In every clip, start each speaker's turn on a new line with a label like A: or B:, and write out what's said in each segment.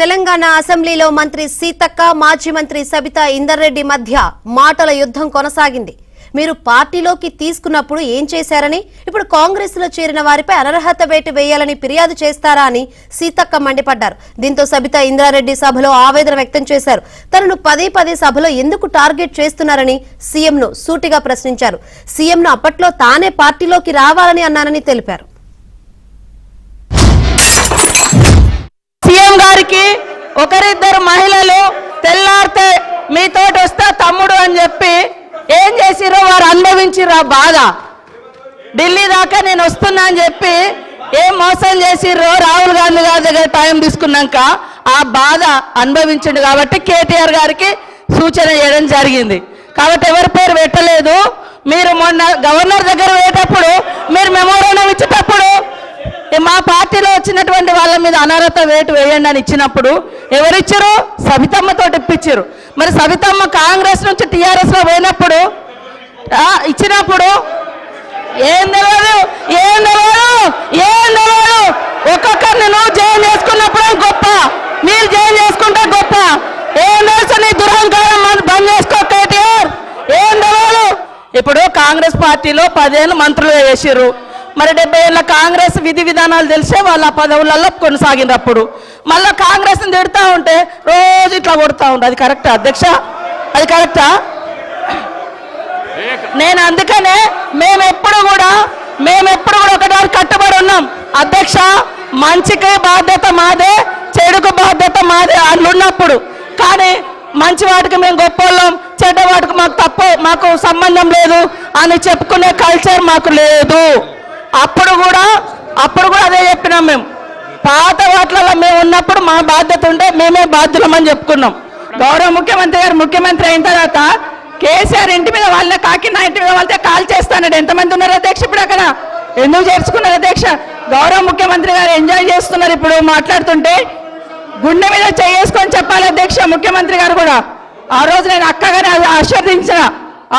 A: తెలంగాణ అసెంబ్లీలో మంత్రి సీతక్క మాజీ మంత్రి సబితా ఇందర్రెడ్డి మధ్య మాటల యుద్ధం కొనసాగింది. మీరు పార్టీలోకి తీసుకున్నప్పుడు ఏం చేశారని, ఇప్పుడు కాంగ్రెస్ లో చేరిన వారిపై అనర్హత వేటు వేయాలని ఫిర్యాదు చేస్తారా అని సీతక్క మండిపడ్డారు. దీంతో సబితా ఇంద్రారెడ్డి సభలో ఆవేదన వ్యక్తం చేశారు. తనను పదే పదే సభలో ఎందుకు టార్గెట్ చేస్తున్నారని సీఎంను సూటిగా ప్రశ్నించారు. సీఎంను అప్పట్లో తానే పార్టీలోకి రావాలని అన్నానని తెలిపారు.
B: సీఎం గారికి ఒకరిద్దరు మహిళలు తెల్లారితే మీతోటి వస్తా తమ్ముడు అని చెప్పి ఏం చేసిరో వారు అనుభవించిర్రు. బాధ ఢిల్లీ దాకా నేను వస్తున్నా అని చెప్పి ఏం మోసం చేసిర్రో రాహుల్ గాంధీ గారి దగ్గర టైం తీసుకున్నాక ఆ బాధ అనుభవించిండు. కాబట్టి కేటీఆర్ గారికి సూచన చేయడం జరిగింది. కాబట్టి ఎవరి పేరు పెట్టలేదు. మీరు మొన్న గవర్నర్ దగ్గర పోయేటప్పుడు మీరు మెమోరాండం ఇచ్చేటప్పుడు మా పార్టీలో వచ్చినటువంటి వాళ్ళ మీద అనర్హత వేటు వేయండి అని ఇచ్చినప్పుడు ఎవరిచ్చారు? సబితమ్మతో ఇప్పించారు. మరి సబితమ్మ కాంగ్రెస్ నుంచి టీఆర్ఎస్ లో పోయినప్పుడు ఇచ్చినప్పుడు ఏం తెలియదు. ఒక్కొక్కరిని నువ్వు జైలు చేసుకున్నప్పుడు గొప్ప, మీరు జైలు చేసుకుంటే గొప్ప. ఏం తెలుసు నీ దురహంకారం బంద్ చేసుకో కేటీఆర్. ఏం తెలియదు. ఇప్పుడు కాంగ్రెస్ పార్టీలో 10 ఏళ్ళు మంత్రులు చేసిర్రు. మరి 70 ఏళ్ళ కాంగ్రెస్ విధి విధానాలు తెలిసే వాళ్ళ పదవులలో కొనసాగినప్పుడు మళ్ళీ కాంగ్రెస్ని తిడుతూ ఉంటే రోజు ఇట్లా కొడుతూ ఉండే. అది కరెక్టా అధ్యక్ష? అది కరెక్టా? నేను అందుకనే మేమెప్పుడు కూడా ఒకటి కట్టుబడి ఉన్నాం అధ్యక్ష. మంచికి బాధ్యత మాదే, చెడుకు బాధ్యత మాదే అట్లున్నప్పుడు. కానీ మంచి వాటికి మేము గొప్పవాళ్ళం, చెడ్డ వాటికి మాకు సంబంధం లేదు అని చెప్పుకునే కల్చర్ మాకు లేదు. అప్పుడు కూడా అదే చెప్పినాం. మేము పాత వాటిలలో మేము ఉన్నప్పుడు మా బాధ్యత ఉంటే మేమే బాధ్యులమని చెప్పుకున్నాం. గౌరవ ముఖ్యమంత్రి గారు ముఖ్యమంత్రి అయిన తర్వాత కేసీఆర్ ఇంటి మీద వాళ్ళ కాకినా ఇంటి మీద వాళ్ళతో కాల్ చేస్తాడు. ఎంతమంది ఉన్నారు అధ్యక్ష? ఇప్పుడు అక్కడ ఎందుకు చేర్చుకున్నారు అధ్యక్ష? గౌరవ ముఖ్యమంత్రి గారు ఎంజాయ్ చేస్తున్నారు. ఇప్పుడు మాట్లాడుతుంటే గుండె మీద చేసుకొని చెప్పాలి అధ్యక్ష. ముఖ్యమంత్రి గారు కూడా ఆ రోజు నేను అక్కగానే ఆశీర్వదించిన,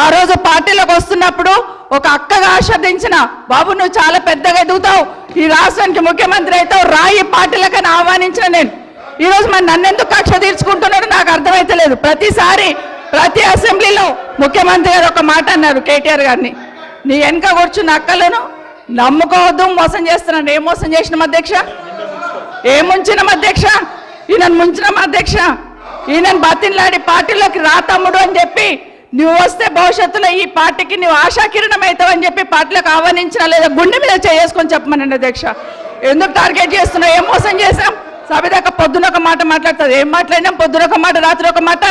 B: ఆ రోజు పార్టీలోకి వస్తున్నప్పుడు ఒక అక్కగా ఆశీర్వదించిన, బాబు నువ్వు చాలా పెద్దగా ఎదుగుతావు, ఈ రాష్ట్రానికి ముఖ్యమంత్రి అవుతావు, రాయి పార్టీలకని ఆహ్వానించిన నేను. ఈరోజు మరి నన్ను ఎందుకు కక్ష తీర్చుకుంటున్నాడు నాకు అర్థమైతలేదు. ప్రతిసారి ప్రతి అసెంబ్లీలో ముఖ్యమంత్రి గారు ఒక మాట అన్నారు కేటీఆర్ గారిని, నీ వెనక కూర్చున్న అక్కలను నమ్ముకోవద్దు, మోసం చేస్తున్నాను. ఏం మోసం చేసినాం అధ్యక్ష? ఏం ముంచినాం అధ్యక్ష? ఈయనను ముంచినాం అధ్యక్ష. ఈయనను బతిన్లాడి పార్టీలోకి రా తమ్ముడు అని చెప్పి, నువ్వు వస్తే భవిష్యత్తులో ఈ పార్టీకి నువ్వు ఆశాకిరణం అవుతావు అని చెప్పి పార్టీలకు ఆహ్వానించిన లేదా గుండె మీద చేసుకొని చెప్పమనండి అధ్యక్ష. ఎందుకు టార్గెట్ చేస్తున్నావు? ఏం మోసం చేశాం? సభ దాకా పొద్దున ఒక మాట మాట్లాడుతుంది, ఏం మాట్లాడినాం? పొద్దున ఒక మాట, రాత్రి ఒక మాట.